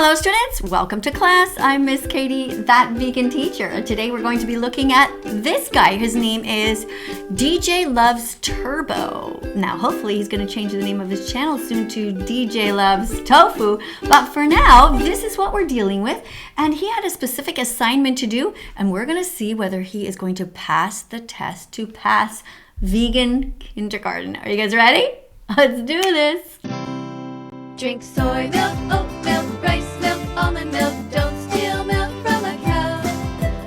Hello students, welcome to class. I'm Miss Katie, that vegan teacher. Today we're going to be looking at this guy. His name is DJ Loves Turbo. Now hopefully he's going to change the name of his channel soon to DJ Loves Tofu, but for now this is what we're dealing with, and he had a specific assignment to do, and we're going to see whether he is going to pass the test to pass vegan kindergarten. Are you guys ready? Let's do this. Drink soy milk, oat milk, rice milk, almond milk. Don't steal milk from a cow.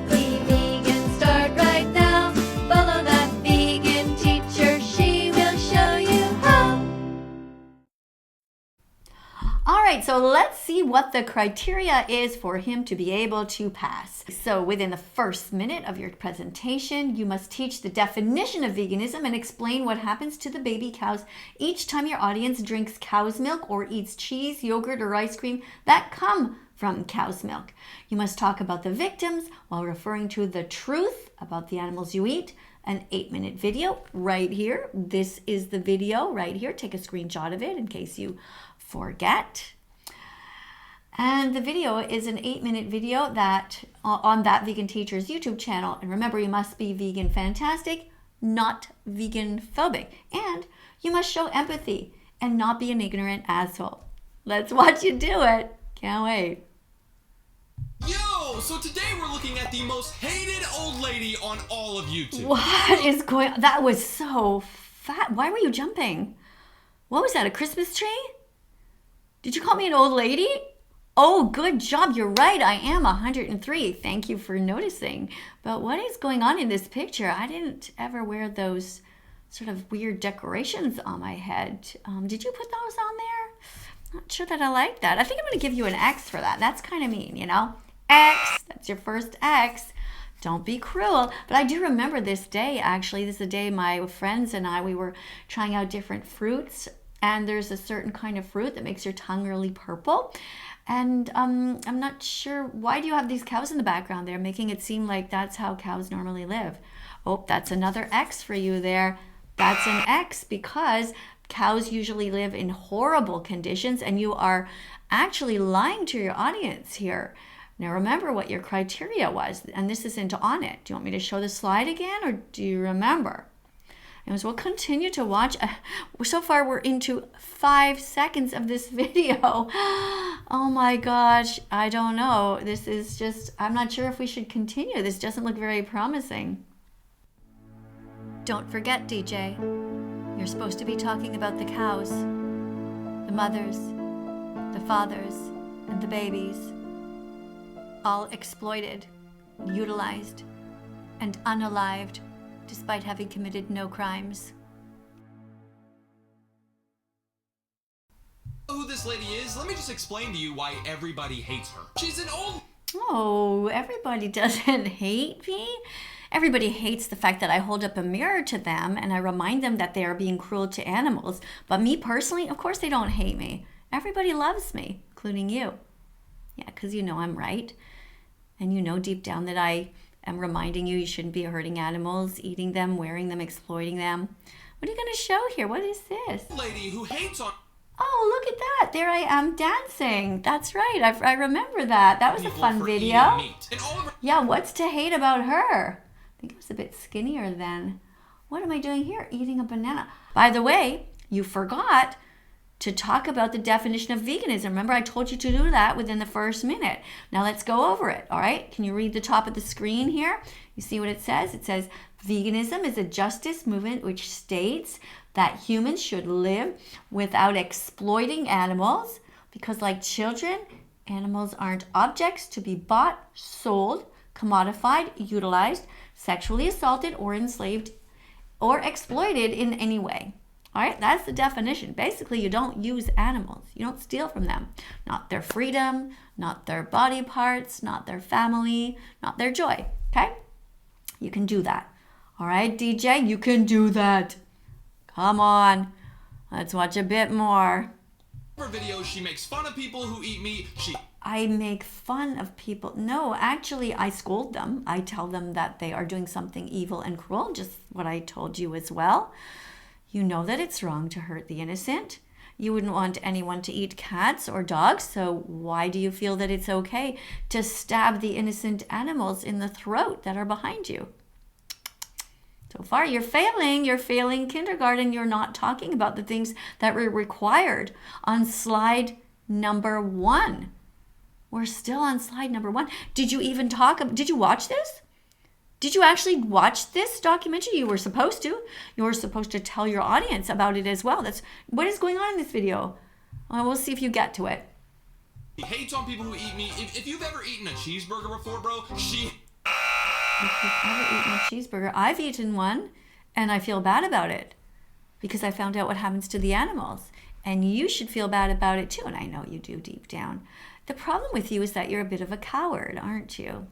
Be vegan, start right now. Follow that vegan teacher, she will show you how. All right, so let's see what the criteria is for him to be able to pass. So within the first minute of your presentation, you must teach the definition of veganism and explain what happens to the baby cows each time your audience drinks cow's milk or eats cheese, yogurt, or ice cream that come from cow's milk. You must talk about the victims while referring to the truth about the animals you eat. An 8-minute video right here. This is the video right here. Take a screenshot of it in case you forget. And the video is an 8-minute video that on that vegan teacher's YouTube channel. And remember, you must be veganphantastic, not veganphobic. And you must show empathy and not be an ignorant asshole. Let's watch you do it. Can't wait. Yo, so today we're looking at the most hated old lady on all of YouTube. What is going on? That was so fat. Why were you jumping? What was that, a Christmas tree? Did you call me an old lady? Oh, good job. You're right. I am 103. Thank you for noticing. But what is going on in this picture? I didn't ever wear those sort of weird decorations on my head. Did you put those on there? Not sure that I like that. I think I'm going to give you an X for that. That's kind of mean, you know? X. That's your first X. Don't be cruel. But I do remember this day, actually. This is the day my friends and I, we were trying out different fruits. And there's a certain kind of fruit that makes your tongue really purple. And I'm not sure, why do you have these cows in the background there, making it seem like that's how cows normally live? Oh, that's another X for you there. That's an X because cows usually live in horrible conditions, and you are actually lying to your audience here. Now remember what your criteria was, and this isn't on it. Do you want me to show the slide again, or do you remember? And we'll continue to watch. So far, we're into 5 seconds of this video. Oh my gosh, I don't know. This is just, I'm not sure if we should continue. This doesn't look very promising. Don't forget, DJ, you're supposed to be talking about the cows, the mothers, the fathers, and the babies, all exploited, utilized, and unalived, despite having committed no crimes. Who this lady is, let me just explain to you why everybody hates her. She's an old... Oh, everybody doesn't hate me. Everybody hates the fact that I hold up a mirror to them and I remind them that they are being cruel to animals. But me personally, of course they don't hate me. Everybody loves me, including you. Yeah, because you know I'm right. And you know deep down that I am reminding you shouldn't be hurting animals, eating them, wearing them, exploiting them. What are you going to show here? What is this? lady who hates on... Oh, look at that. There I am dancing. That's right. I remember that. That was a fun video. Yeah, what's to hate about her? I think I was a bit skinnier then. What am I doing here? Eating a banana. By the way, you forgot to talk about the definition of veganism. Remember, I told you to do that within the first minute. Now let's go over it, all right? Can you read the top of the screen here? You see what it says? It says, veganism is a justice movement which states that humans should live without exploiting animals because, like children, animals aren't objects to be bought, sold, commodified, utilized, sexually assaulted, or enslaved, or exploited in any way. All right, that's the definition. Basically, you don't use animals. You don't steal from them. Not their freedom, not their body parts, not their family, not their joy, okay? You can do that. All right, DJ, you can do that. Come on, let's watch a bit more. her videos, she makes fun of people who eat meat. I make fun of people. No, actually, I scold them. I tell them that they are doing something evil and cruel, just what I told you as well. You know that it's wrong to hurt the innocent. You wouldn't want anyone to eat cats or dogs, so why do you feel that it's okay to stab the innocent animals in the throat that are behind you? So far, you're failing. You're failing kindergarten. You're not talking about the things that were required on slide number 1. We're still on slide number 1. Did you watch this? Did you actually watch this documentary? You were supposed to. You were supposed to tell your audience about it as well. That's what is going on in this video. Well, we'll see if you get to it. He hates on people who eat meat. If you've ever eaten a cheeseburger before, bro, If you've ever eaten a cheeseburger, I've eaten one, and I feel bad about it because I found out what happens to the animals. And you should feel bad about it too, and I know you do deep down. The problem with you is that you're a bit of a coward, aren't you?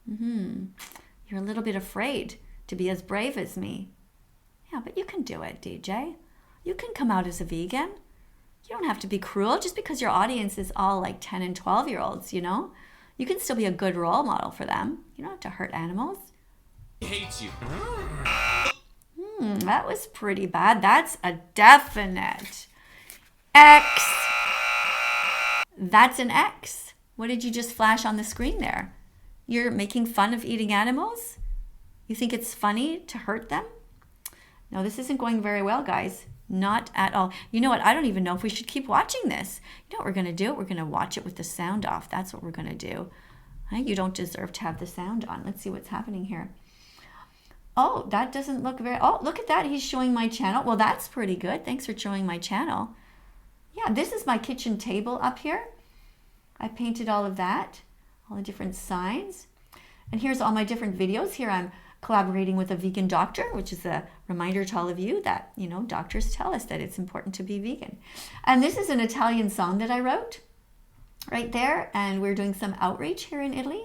You're a little bit afraid to be as brave as me. Yeah, but you can do it, DJ. You can come out as a vegan. You don't have to be cruel just because your audience is all like 10 and 12-year-olds, you know? You can still be a good role model for them. You don't have to hurt animals. he hates you. That was pretty bad. That's a definite X. That's an X. What did you just flash on the screen there? You're making fun of eating animals? You think it's funny to hurt them? No, this isn't going very well, guys. Not at all. You know what? I don't even know if we should keep watching this. You know what we're going to do? We're going to watch it with the sound off. That's what we're going to do. You don't deserve to have the sound on. Let's see what's happening here. Oh, that doesn't look very... Oh, look at that. He's showing my channel. Well, that's pretty good. Thanks for showing my channel. Yeah, this is my kitchen table up here. I painted all of that. All the different signs. And here's all my different videos. Here I'm collaborating with a vegan doctor, which is a reminder to all of you that, you know, doctors tell us that it's important to be vegan. And this is an Italian song that I wrote right there. And we're doing some outreach here in Italy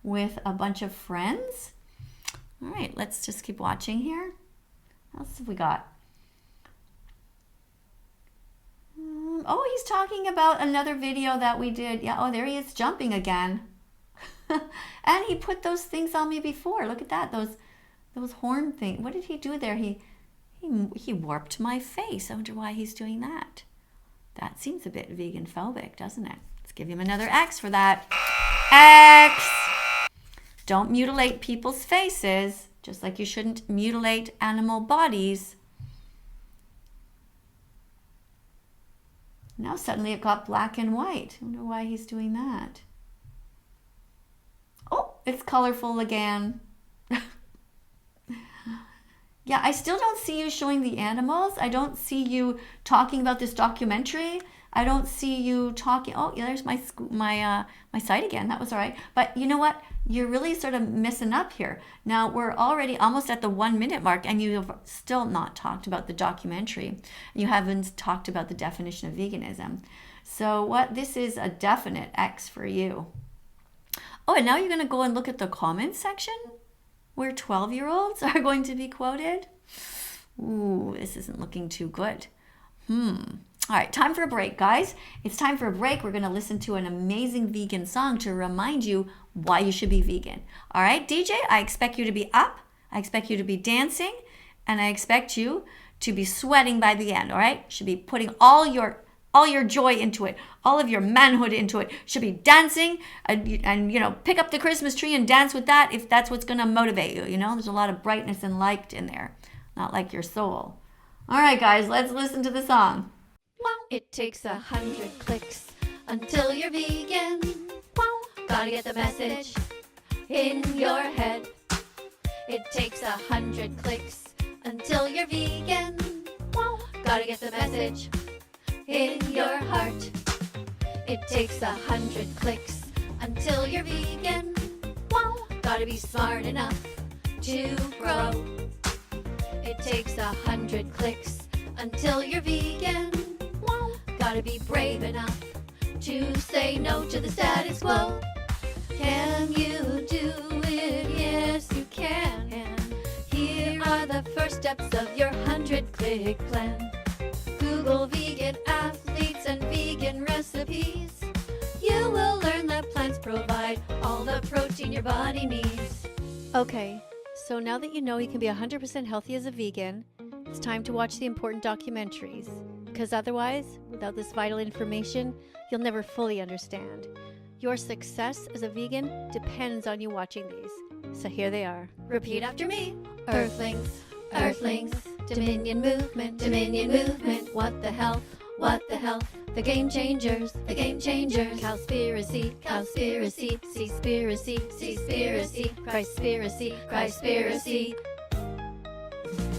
with a bunch of friends. All right, let's just keep watching here. What else have we got? Oh, he's talking about another video that we did. Yeah, oh, there he is jumping again. And he put those things on me before. Look at that, those horn things. What did he do there? He warped my face. I wonder why he's doing that. That seems a bit vegan phobic, doesn't it? Let's give him another X for that. X! Don't mutilate people's faces, just like you shouldn't mutilate animal bodies. Now suddenly it got black and white. I wonder why he's doing that. Oh, it's colorful again. Yeah, I still don't see you showing the animals. I don't see you talking about this documentary. I don't see you talking. Oh, yeah, there's my site again. That was all right. But you know what? You're really sort of messing up here. Now, we're already almost at the 1 minute mark, and you have still not talked about the documentary. You haven't talked about the definition of veganism. So this is a definite X for you. Oh, and now you're going to go and look at the comments section where 12-year-olds are going to be quoted. Ooh, this isn't looking too good. All right, time for a break, guys. It's time for a break. We're going to listen to an amazing vegan song to remind you why you should be vegan. All right, DJ, I expect you to be up. I expect you to be dancing. And I expect you to be sweating by the end, all right? You should be putting all your joy into it, all of your manhood into it. Should be dancing and you know, pick up the Christmas tree and dance with that if that's what's going to motivate you. You know, there's a lot of brightness and light in there, not like your soul. All right, guys, let's listen to the song. It takes 100 clicks until you're vegan. Gotta get the message in your head. It takes 100 clicks until you're vegan. Gotta get the message in your heart. It takes 100 clicks until you're vegan. Gotta be smart enough to grow. It takes 100 clicks until you're vegan. Gotta be brave enough to say no to the status quo. Can you do it? Yes, you can. Here are the first steps of your 100-click plan. Google vegan athletes and vegan recipes. You will learn that plants provide all the protein your body needs. Okay, so now that you know you can be 100% healthy as a vegan, it's time to watch the important documentaries. Because otherwise, without this vital information, you'll never fully understand. Your success as a vegan depends on you watching these. So here they are. Repeat after me. Earthlings, Earthlings, Dominion movement, what the hell, what the hell? The game changers, Cowspiracy, Cowspiracy, Seaspiracy, Seaspiracy, Christspiracy, Christspiracy.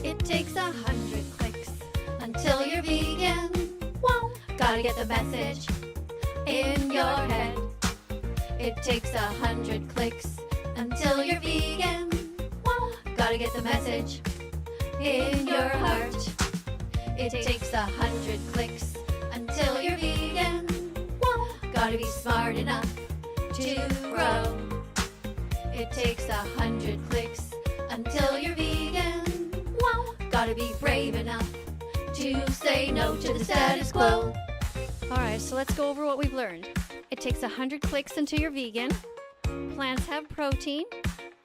It takes 100 clicks until you're vegan. Whoa, gotta get the message in your head. It takes 100 clicks until you're vegan. Whoa, gotta get the message in your heart. It takes 100 clicks until you're vegan. Whoa, gotta be smart enough to grow. It takes 100 clicks until you're vegan. Whoa, gotta be brave enough to say no to the status quo. Alright, so let's go over what we've learned. It takes 100 clicks until you're vegan. Plants have protein.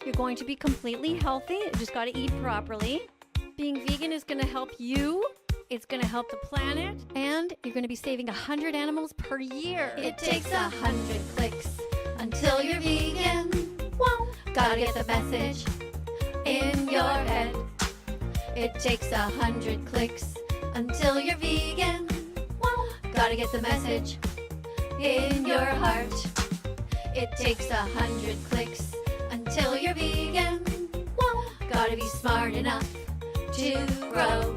You're going to be completely healthy. You just got to eat properly. Being vegan is going to help you. It's going to help the planet. And you're going to be saving 100 animals per year. It takes 100 clicks until you're vegan. Whoa, gotta get the message in your head. It takes 100 clicks until you're vegan. Whoa, gotta get the message in your heart. It takes 100 clicks until you're vegan. Whoa, gotta be smart enough to grow.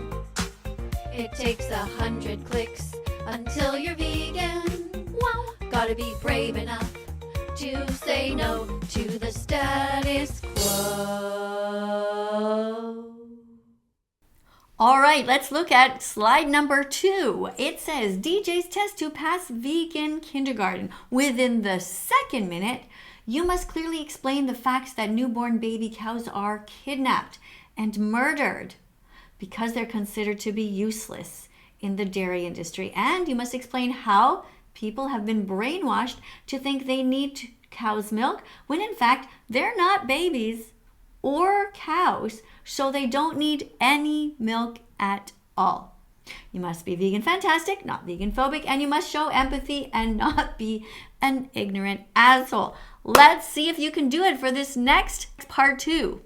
It takes 100 clicks until you're vegan. Whoa, gotta be brave enough to say no to the status quo. All right, let's look at slide number 2. It says DJ's test to pass vegan kindergarten. Within the second minute, you must clearly explain the facts that newborn baby cows are kidnapped and murdered because they're considered to be useless in the dairy industry. And you must explain how people have been brainwashed to think they need cow's milk when in fact they're not babies or cows, so they don't need any milk at all. You must be vegan fantastic, not vegan phobic, and you must show empathy and not be an ignorant asshole. Let's see if you can do it for this next part 2.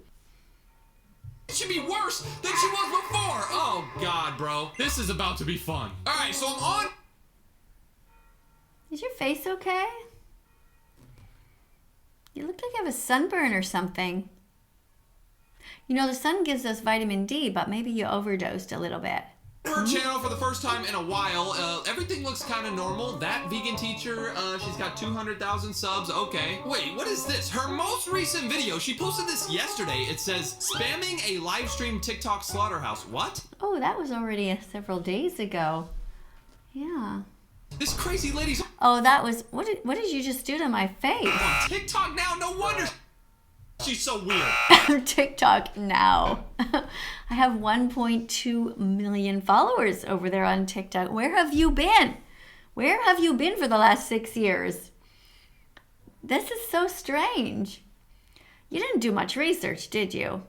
It should be worse than she was before. Oh, God, bro. This is about to be fun. All right, so I'm on. Is your face okay? You look like you have a sunburn or something. You know, the sun gives us vitamin D, but maybe you overdosed a little bit. Her channel for the first time in a while. Everything looks kind of normal. That vegan teacher, she's got 200,000 subs. Okay. Wait, what is this? Her most recent video. She posted this yesterday. It says, spamming a live stream TikTok slaughterhouse. What? Oh, that was already several days ago. Yeah. This crazy lady's Oh, that was, what did you just do to my face? on TikTok now. No wonder she's so weird. TikTok now. I have 1.2 million followers over there on TikTok. Where have you been? Where have you been for the last 6 years? This is so strange. You didn't do much research, did you?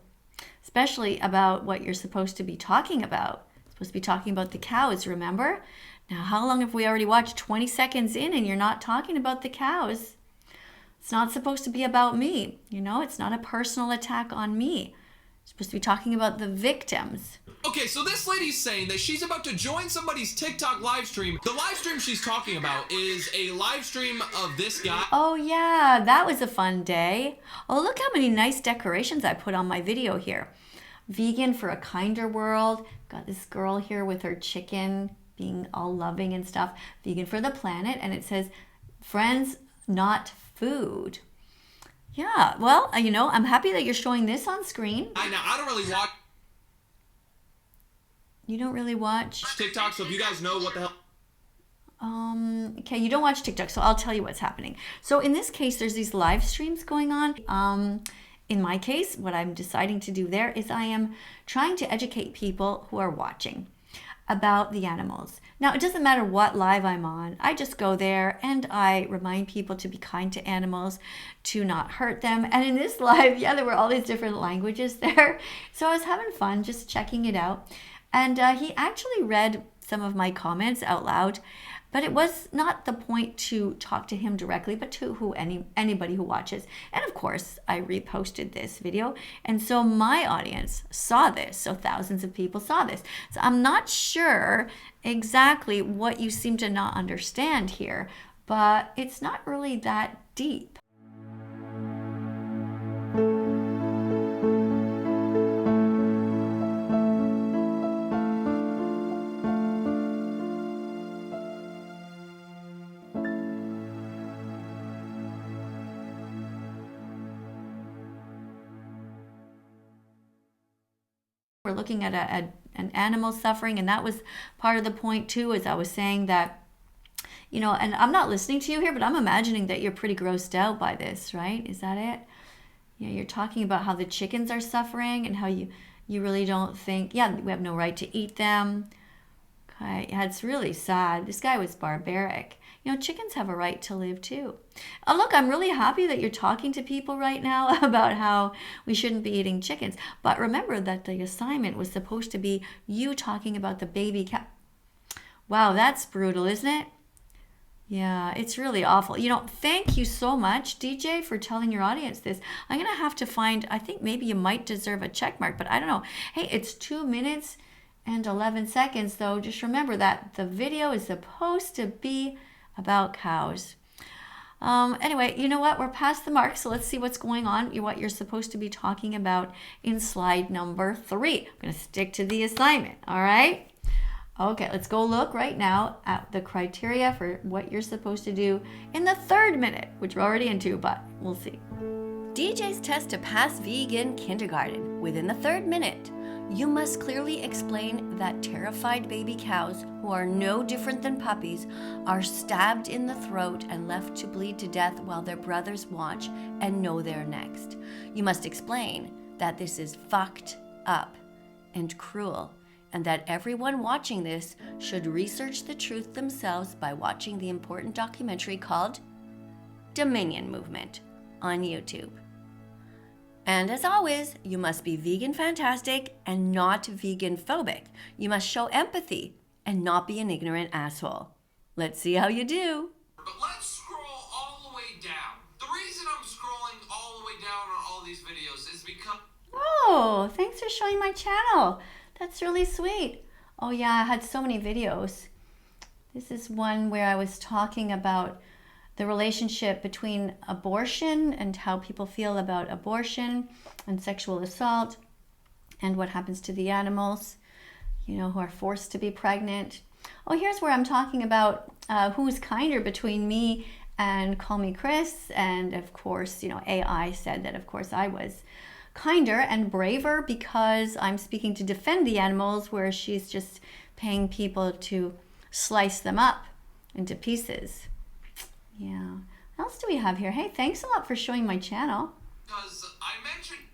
Especially about what you're supposed to be talking about. You're supposed to be talking about the cows, remember? Now, how long have we already watched? 20 seconds in and you're not talking about the cows. It's not supposed to be about me. You know, it's not a personal attack on me. It's supposed to be talking about the victims. Okay, so this lady's saying that she's about to join somebody's TikTok live stream. The live stream she's talking about is a live stream of this guy. Oh yeah, that was a fun day. Oh, look how many nice decorations I put on my video here. Vegan for a kinder world. Got this girl here with her chicken being all loving and stuff. Vegan for the planet. And it says, friends, not food. Yeah, well, you know, I'm happy that you're showing this on screen. I don't really watch You don't really watch? TikTok, so if you guys know what the hell. Okay, you don't watch TikTok, so I'll tell you what's happening. So in this case, there's these live streams going on. In my case, what I'm deciding to do there is I am trying to educate people who are watching about the animals. Now, it doesn't matter what live I'm on. I just go there and I remind people to be kind to animals, to not hurt them. And in this live, yeah, there were all these different languages there. So I was having fun just checking it out. And he actually read some of my comments out loud, but it was not the point to talk to him directly, but to anybody who watches. And of course, I reposted this video, and so my audience saw this. So thousands of people saw this. So I'm not sure exactly what you seem to not understand here, but it's not really that deep. We're looking at an animal suffering, and that was part of the point too, as I was saying that, you know, and I'm not listening to you here, but I'm imagining that you're pretty grossed out by this, right? Is that it? Yeah, you're talking about how the chickens are suffering and how you really don't think, yeah, we have no right to eat them. Okay, yeah, it's really sad. This guy was barbaric. You know, chickens have a right to live too. Oh, look, I'm really happy that you're talking to people right now about how we shouldn't be eating chickens. But remember that the assignment was supposed to be you talking about the baby cat. Wow, that's brutal, isn't it? Yeah, it's really awful. You know, thank you so much, DJ, for telling your audience this. I'm going to have to find, I think maybe you might deserve a check mark, but I don't know. Hey, it's 2 minutes and 11 seconds, though. Just remember that the video is supposed to be about cows. Anyway, you know what? We're past the mark, so let's see what's going on. What you're supposed to be talking about in slide number 3. I'm going to stick to the assignment, all right? Okay, let's go look right now at the criteria for what you're supposed to do in the 3rd minute, which we're already into, but we'll see. DJ's test to pass vegan kindergarten. Within the 3rd minute, you must clearly explain that terrified baby cows, who are no different than puppies, are stabbed in the throat and left to bleed to death while their brothers watch and know they're next. You must explain that this is fucked up and cruel, and that everyone watching this should research the truth themselves by watching the important documentary called Dominion Movement on YouTube. And as always, you must be vegan fantastic and not vegan phobic. You must show empathy and not be an ignorant asshole. Let's see how you do. But let's scroll all the way down. The reason I'm scrolling all the way down on all these videos is because... Oh, thanks for showing my channel. That's really sweet. Oh yeah, I had so many videos. This is one where I was talking about the relationship between abortion and how people feel about abortion and sexual assault and what happens to the animals, you know, who are forced to be pregnant. Oh, here's where I'm talking about who's kinder between me and Call Me Chris. And of course, you know, AI said that of course I was kinder and braver because I'm speaking to defend the animals, where she's just paying people to slice them up into pieces. Yeah. What else do we have here? Hey, thanks a lot for showing my channel. Because I mentioned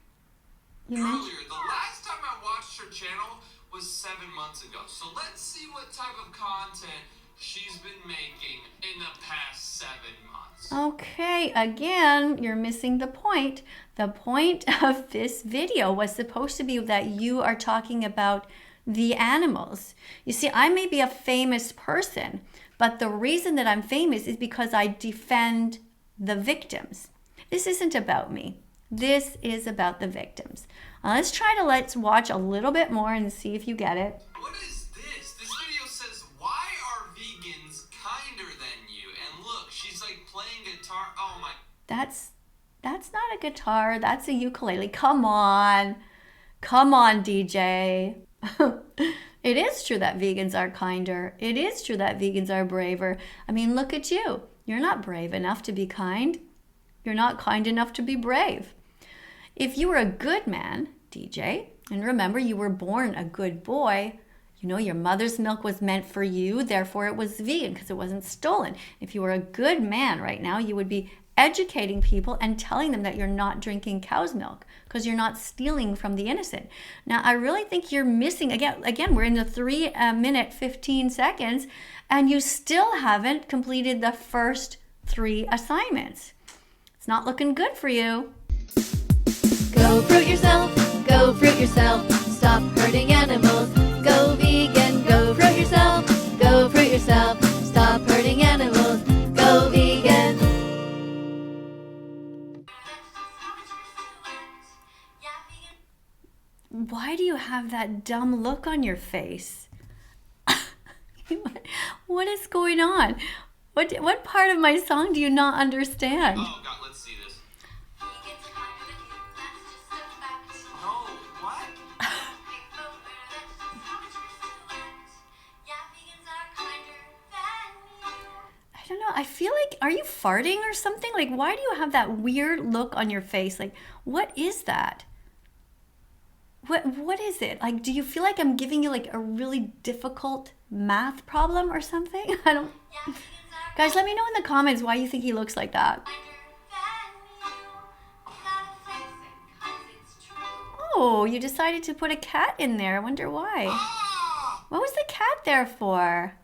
earlier, the last time I watched her channel was 7 months ago. So let's see what type of content she's been making in the past 7 months. Okay, again, you're missing the point. The point of this video was supposed to be that you are talking about the animals. You see, I may be a famous person, but the reason that I'm famous is because I defend the victims. This isn't about me. This is about the victims. Let's watch a little bit more and see if you get it. What is this? This video says, why are vegans kinder than you? And look, she's like playing guitar. Oh my. That's not a guitar. That's a ukulele. Come on. Come on, DJ. It is true that vegans are kinder. It is true that vegans are braver. I mean, look at you. You're not brave enough to be kind. You're not kind enough to be brave. If you were a good man, DJ, and remember you were born a good boy, you know, your mother's milk was meant for you, therefore it was vegan because it wasn't stolen. If you were a good man right now, you would be educating people and telling them that you're not drinking cow's milk because you're not stealing from the innocent. Now, I really think you're missing, again, we're in the 3 minute, 15 seconds, and you still haven't completed the first 3 assignments. It's not looking good for you. Go fruit yourself, go fruit yourself. Stop hurting animals. Go vegan, go fruit yourself. why do you have that dumb look on your face? What is going on? What part of my song do you not understand? Oh God, let's see this. No, what? I don't know. I feel like, are you farting or something? Like, why do you have that weird look on your face? Like, what is that? What is it? Like, do you feel like I'm giving you like a really difficult math problem or something? I don't. Guys, let me know in the comments why you think he looks like that. Oh, you decided to put a cat in there. I wonder why. What was the cat there for?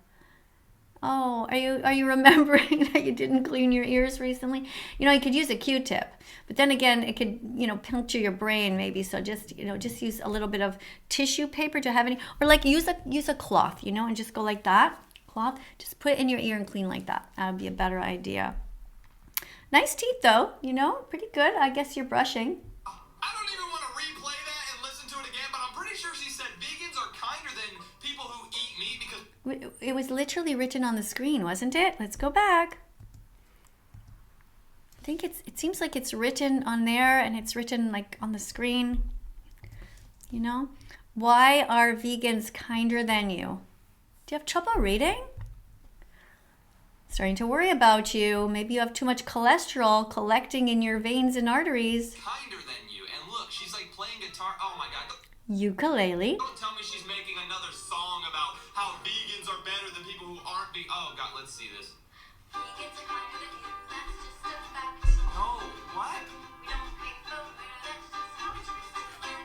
Oh, are you remembering that you didn't clean your ears recently? You know, you could use a Q-tip, but then again, it could, puncture your brain maybe. So just use a little bit of tissue paper. Do you have any? Or like use a cloth, and just go like that. Cloth. Just put it in your ear and clean like that. That would be a better idea. Nice teeth though, pretty good. I guess you're brushing. I don't even want to replay that and listen to it again, but I'm pretty sure she said vegans are kinder than people who eat meat because... It was literally written on the screen, wasn't it? Let's go back. I think it seems like it's written on there and it's written like on the screen. Why are vegans kinder than you? Do you have trouble reading? Starting to worry about you. Maybe you have too much cholesterol collecting in your veins and arteries. Kinder than you. And look, she's like playing guitar. Oh my God. Ukulele. Don't tell me she's making another song about how vegans are better than people who aren't vegan. Oh God, let's see this. Vegans are kinder than you, that's just a fact. No, what? We don't pick food, that's just how it's reflect.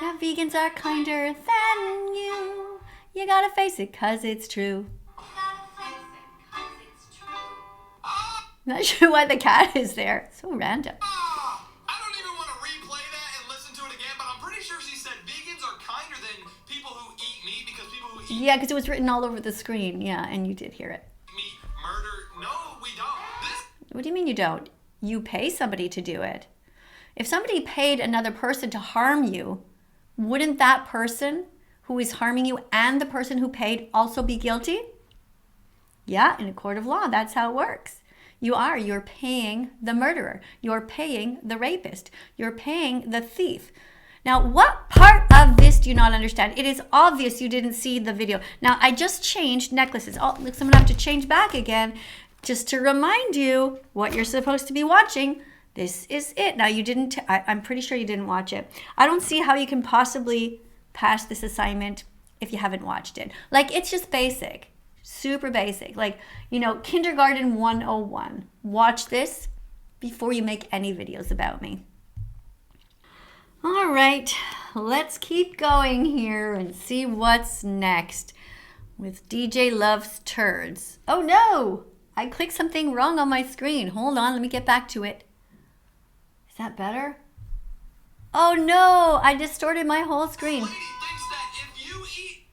Yeah, vegans are kinder than you. You gotta face it, 'cause it's true. Gotta face it, 'cause it's true. I'm not sure why the cat is there. So random. I don't even want to replay that and listen to it again, but I'm pretty sure she said vegans are kinder than people who eat meat because people who eat Yeah, because it was written all over the screen. Yeah, and you did hear it. meat murder. No, we don't. What do you mean you don't? You pay somebody to do it. If somebody paid another person to harm you, wouldn't that person who is harming you and the person who paid also be guilty? Yeah, in a court of law, that's how it works. You're paying the murderer. You're paying the rapist. You're paying the thief. Now, what part of this do you not understand? It is obvious you didn't see the video. Now, I just changed necklaces. Oh, looks like I'm gonna have to change back again just to remind you what you're supposed to be watching. This is it. Now, I'm pretty sure you didn't watch it. I don't see how you can possibly pass this assignment if you haven't watched it. Like, it's just basic. Super basic, like, kindergarten 101. Watch this before you make any videos about me. All right, let's keep going here and see what's next with DJ Loves Turds. Oh no, I clicked something wrong on my screen. Hold on, let me get back to it. Is that better? Oh no, I distorted my whole screen. Lady thinks that if you eat...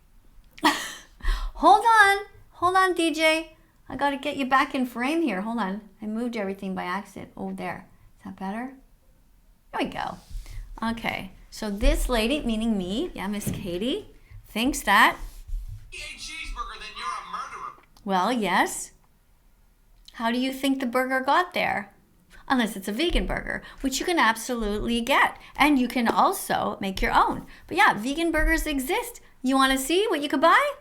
Hold on, DJ. I gotta get you back in frame here. Hold on. I moved everything by accident. Oh, there. Is that better? There we go. Okay. So this lady, meaning me, yeah, Miss Katie, thinks that... Eat a cheeseburger, then you're a murderer. Well, yes. How do you think the burger got there? Unless it's a vegan burger, which you can absolutely get. And you can also make your own. But yeah, vegan burgers exist. You want to see what you could buy?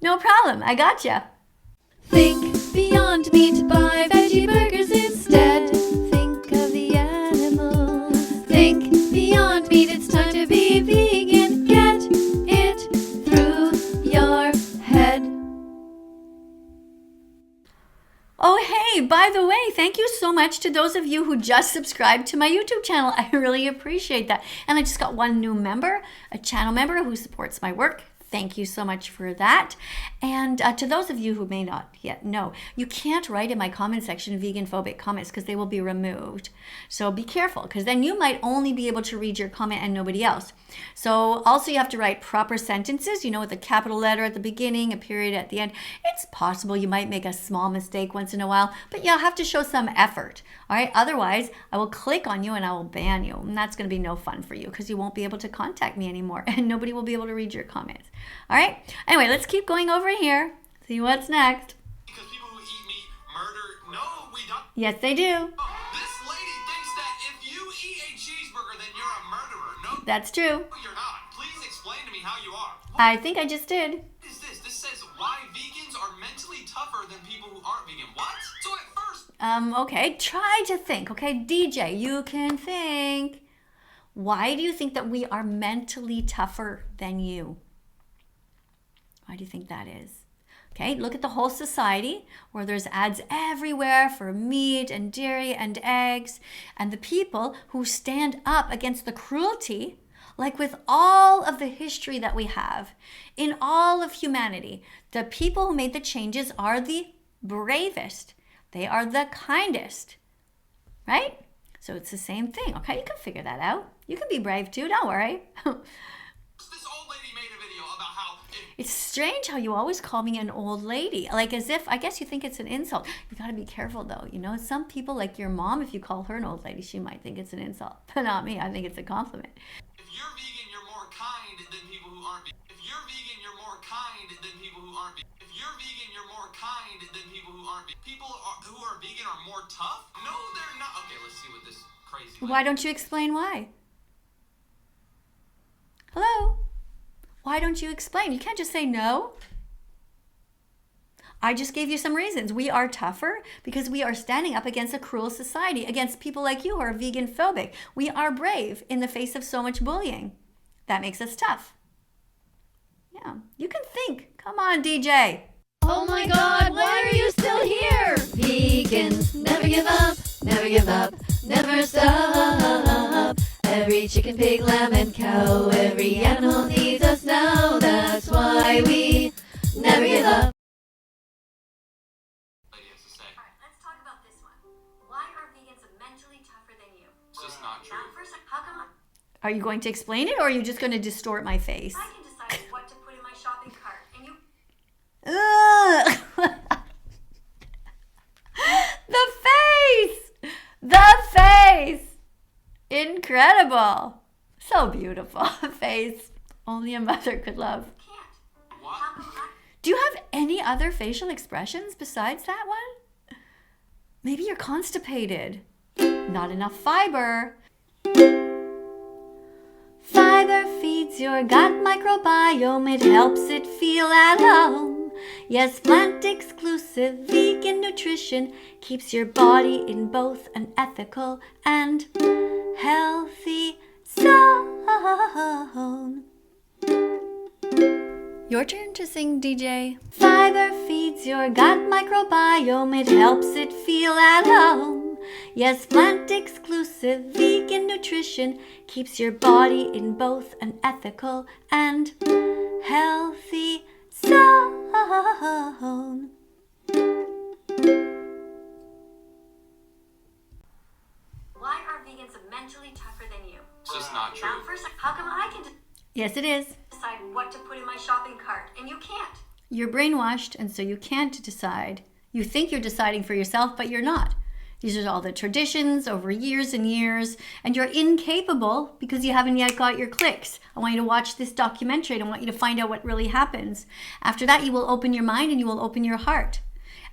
No problem, I gotcha. Think beyond meat, buy veggie burgers instead. Think of the animals. Think beyond meat, it's time to be vegan. Get it through your head. Oh, hey, by the way, thank you so much to those of you who just subscribed to my YouTube channel. I really appreciate that. And I just got one new member, a channel member who supports my work. Thank you so much for that. And to those of you who may not yet know, you can't write in my comment section vegan-phobic comments because they will be removed. So be careful, because then you might only be able to read your comment and nobody else. So also you have to write proper sentences, with a capital letter at the beginning, a period at the end. It's possible you might make a small mistake once in a while, but you'll have to show some effort. All right. Otherwise, I will click on you and I will ban you. And that's going to be no fun for you because you won't be able to contact me anymore and nobody will be able to read your comments. All right. Anyway, let's keep going over here. See what's next. Because people who eat meat murder. No, we don't. Yes, they do. Oh, this lady thinks that if you eat a cheeseburger, then you're a murderer. No, That's true. you're not. Please explain to me how you are. I think I just did. What is this? This says why vegans are mentally tougher than people who aren't vegan. What? So at first, Okay, try to think. Okay, DJ, you can think. Why do you think that we are mentally tougher than you? Why do you think that is? Okay, look at the whole society where there's ads everywhere for meat and dairy and eggs. And the people who stand up against the cruelty, like with all of the history that we have in all of humanity, the people who made the changes are the bravest. They are the kindest, right? So it's the same thing. Okay, you can figure that out. You can be brave too, don't worry. this old lady made a video about how It's strange how you always call me an old lady. Like as if, I guess you think it's an insult. You gotta be careful though. Some people like your mom, if you call her an old lady, she might think it's an insult. But not me, I think it's a compliment. if you're vegan, you're more kind than people who aren't vegan. If you're vegan, you're more kind than people who aren't vegan. If you're vegan, you're more kind than people who aren't vegan. Who are vegan are more tough? No, they're not. Okay, let's see what this crazy Why don't you explain why? Hello? Why don't you explain? You can't just say no. I just gave you some reasons. We are tougher because we are standing up against a cruel society, against people like you who are vegan phobic. We are brave in the face of so much bullying. That makes us tough. Yeah, you can think. Come on, DJ. Oh my god, why are you still here? Vegans never give up, never give up, never stop. Every chicken, pig, lamb, and cow, every animal needs us now. That's why we never give up. lady has to say. All right, let's talk about this one. Why are vegans mentally tougher than you? It's just not true. Now, first, how come Are you going to explain it or are you just going to distort my face? I can decide what to put in my shopping cart, and you Ugh. The face! The face! Incredible. So beautiful. Face only a mother could love. can't. What? How come I... Do you have any other facial expressions besides that one? Maybe you're constipated. Not enough fiber. Fiber feeds your gut microbiome. It helps it feel at home. Yes, plant exclusive vegan nutrition keeps your body in both an ethical and healthy zone. Your turn to sing, DJ. Fiber feeds your gut microbiome. It helps it feel at home. Yes, plant exclusive vegan nutrition keeps your body in both an ethical and healthy zone. Why are vegans mentally tougher than you? It's just not true. Now, first, how come I can Yes, it is. decide what to put in my shopping cart, and you can't? You're brainwashed, and so you can't decide. You think you're deciding for yourself, but you're not. These are all the traditions over years and years, and you're incapable because you haven't yet got your clicks. I want you to watch this documentary, and I want you to find out what really happens. After that, you will open your mind and you will open your heart.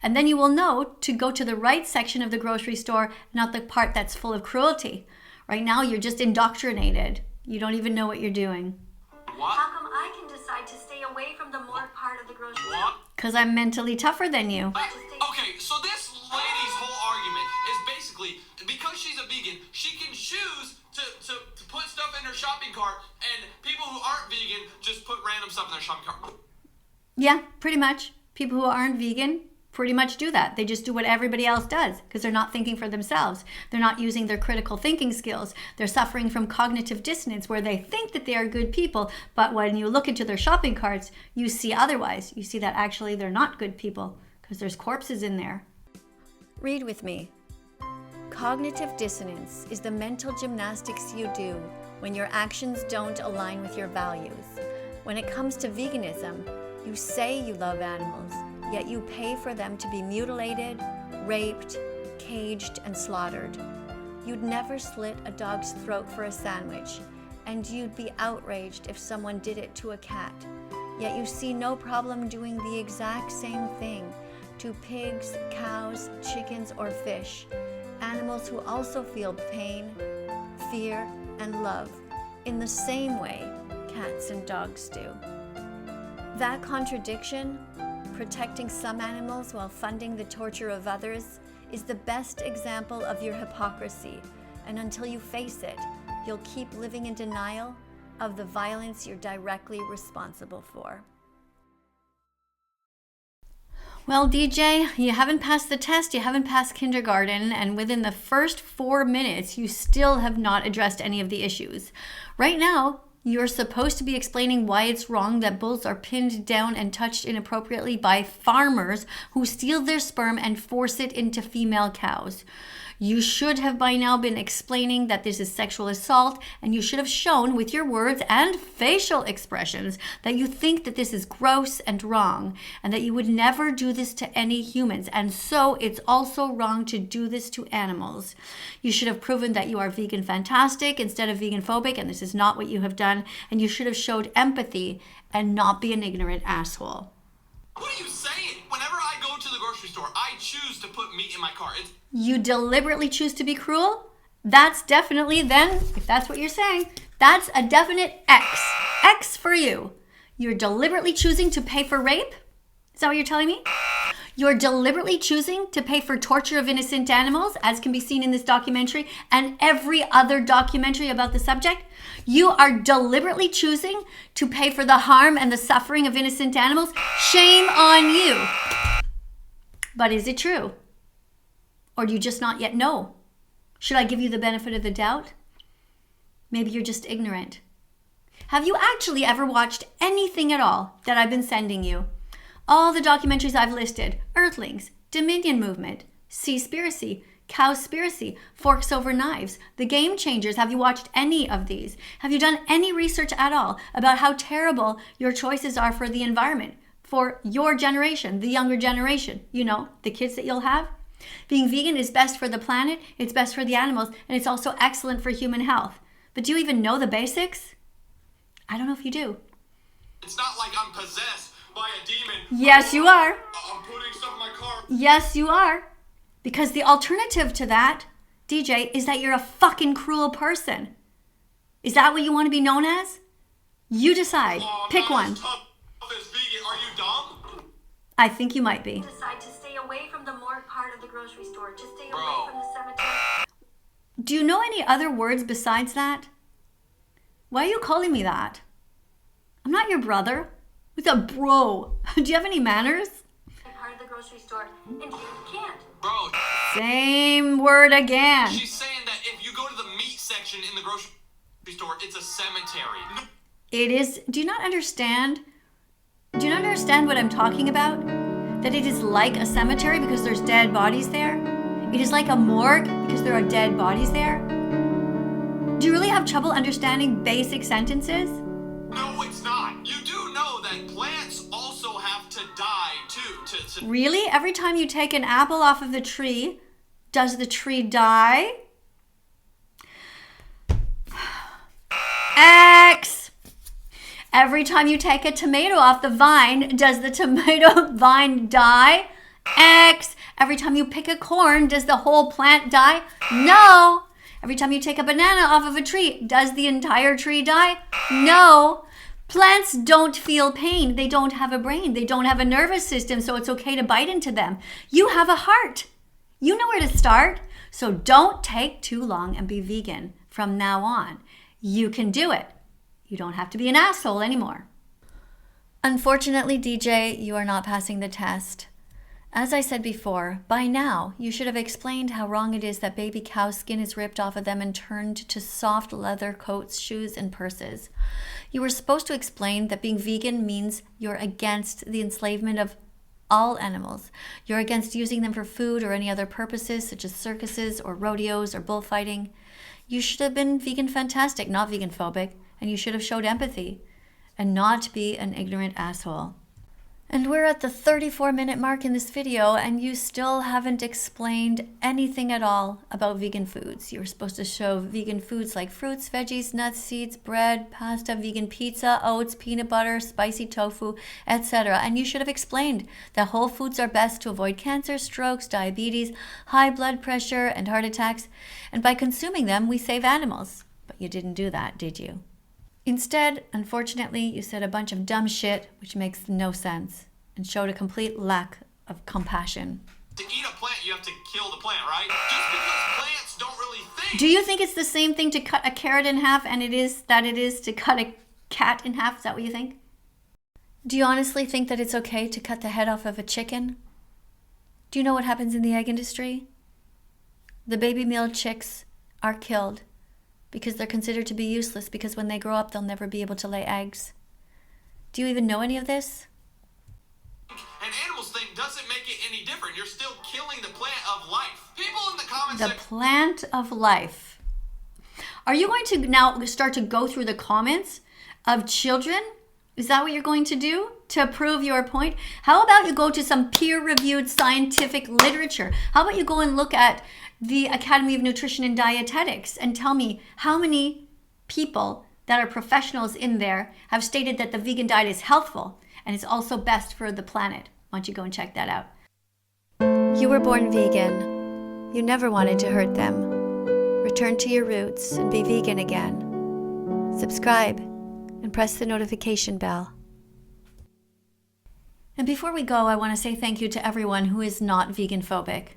And then you will know to go to the right section of the grocery store, not the part that's full of cruelty. Right now, you're just indoctrinated. You don't even know what you're doing. What? How come I can decide to stay away from the more part of the grocery store? What? Because I'm mentally tougher than you. Okay, so this lady's whole argument is basically because she's a vegan, she can choose to put stuff in her shopping cart, and people who aren't vegan just put random stuff in their shopping cart. Yeah, pretty much. People who aren't vegan pretty much do that. They just do what everybody else does because they're not thinking for themselves. They're not using their critical thinking skills. They're suffering from cognitive dissonance where they think that they are good people, but when you look into their shopping carts, you see otherwise. You see that actually they're not good people because there's corpses in there. Read with me. Cognitive dissonance is the mental gymnastics you do when your actions don't align with your values. When it comes to veganism, you say you love animals, yet you pay for them to be mutilated, raped, caged, and slaughtered. You'd never slit a dog's throat for a sandwich, and you'd be outraged if someone did it to a cat. Yet you see no problem doing the exact same thing to pigs, cows, chickens, or fish, animals who also feel pain, fear, and love in the same way cats and dogs do. That contradiction, protecting some animals while funding the torture of others, is the best example of your hypocrisy, and until you face it, you'll keep living in denial of the violence you're directly responsible for. Well, DJ, you haven't passed the test, you haven't passed kindergarten, and within the first 4 minutes, you still have not addressed any of the issues. Right now, you're supposed to be explaining why it's wrong that bulls are pinned down and touched inappropriately by farmers who steal their sperm and force it into female cows. You should have by now been explaining that this is sexual assault, and you should have shown with your words and facial expressions that you think that this is gross and wrong, and that you would never do this to any humans, and so it's also wrong to do this to animals. You should have proven that you are vegan-phantastic instead of vegan-phobic, and this is not what you have done, and you should have showed empathy and not be an ignorant asshole. What are you saying? Whenever I go to the grocery store, I choose to put meat in my car. You deliberately choose to be cruel? That's definitely, then, if that's what you're saying, that's a definite X. X for you. You're deliberately choosing to pay for rape? Is that what you're telling me? You're deliberately choosing to pay for torture of innocent animals, as can be seen in this documentary and every other documentary about the subject. You are deliberately choosing to pay for the harm and the suffering of innocent animals. Shame on you. But is it true? Or do you just not yet know? Should I give you the benefit of the doubt? Maybe you're just ignorant. Have you actually ever watched anything at all that I've been sending you? All the documentaries I've listed: Earthlings, Dominion Movement, Seaspiracy, Cowspiracy, Forks Over Knives, The Game Changers. Have you watched any of these? Have you done any research at all about how terrible your choices are for the environment, for your generation, the younger generation, you know, the kids that you'll have? Being vegan is best for the planet, it's best for the animals, and it's also excellent for human health. But do you even know the basics? I don't know if you do. It's not like I'm possessed by a demon. Yes, you are. I'm putting stuff in my car. Yes, you are. Because the alternative to that, DJ, is that you're a fucking cruel person. Is that what you want to be known as? You decide. Pick one. Tough as vegan. Are you dumb? I think you might be. Decide to stay away from the morgue part of the grocery store. Just stay Bro. away from the cemetery. Do you know any other words besides that? Why are you calling me that? I'm not your brother. Who's a bro? Do you have any manners? Part of the grocery store, and you can't. Bro, Same word again. she's saying that if you go to the meat section in the grocery store, it's a cemetery. It is. Do you not understand? Do you not understand what I'm talking about? That it is like a cemetery because there's dead bodies there? It is like a morgue because there are dead bodies there? Do you really have trouble understanding basic sentences? No, it's not. You do know that plants also have to die too. Really? Every time you take an apple off of the tree, does the tree die? X. Every time you take a tomato off the vine, does the tomato vine die? X. Every time you pick a corn, does the whole plant die? No. Every time you take a banana off of a tree, does the entire tree die? No. Plants don't feel pain. They don't have a brain. They don't have a nervous system, so it's okay to bite into them. You have a heart. You know where to start. So don't take too long and be vegan from now on. You can do it. You don't have to be an asshole anymore. Unfortunately, DJ, you are not passing the test. As I said before, by now you should have explained how wrong it is that baby cow skin is ripped off of them and turned to soft leather coats, shoes, and purses. You were supposed to explain that being vegan means you're against the enslavement of all animals. You're against using them for food or any other purposes, such as circuses or rodeos or bullfighting. You should have been veganphantastic, not veganphobic, and you should have showed empathy and not be an ignorant asshole. And we're at the 34-minute mark in this video, and you still haven't explained anything at all about vegan foods. You were supposed to show vegan foods like fruits, veggies, nuts, seeds, bread, pasta, vegan pizza, oats, peanut butter, spicy tofu, etc. And you should have explained that whole foods are best to avoid cancer, strokes, diabetes, high blood pressure, and heart attacks. And by consuming them, we save animals. But you didn't do that, did you? Instead, unfortunately, you said a bunch of dumb shit, which makes no sense, and showed a complete lack of compassion. To eat a plant, you have to kill the plant, right? Just because plants don't really think. Do you think it's the same thing to cut a carrot in half and it is to cut a cat in half? Is that what you think? Do you honestly think that it's okay to cut the head off of a chicken? Do you know what happens in the egg industry? The baby male chicks are killed because they're considered to be useless, because when they grow up, they'll never be able to lay eggs. Do you even know any of this? And animals think doesn't make it any different. You're still killing the plant of life. People in the comments The plant of life. Are you going to now start to go through the comments of children? Is that what you're going to do to prove your point? How about you go to some peer-reviewed scientific literature? How about you go and look at the Academy of Nutrition and Dietetics and tell me how many people that are professionals in there have stated that the vegan diet is healthful and it's also best for the planet. Why don't you go and check that out? You were born vegan. You never wanted to hurt them. Return to your roots and be vegan again. Subscribe and press the notification bell. And before we go, I want to say thank you to everyone who is not vegan phobic.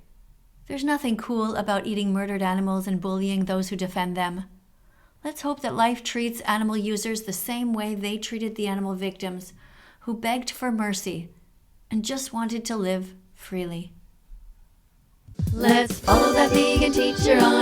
There's nothing cool about eating murdered animals and bullying those who defend them. Let's hope that life treats animal users the same way they treated the animal victims who begged for mercy and just wanted to live freely. Let's follow that vegan teacher on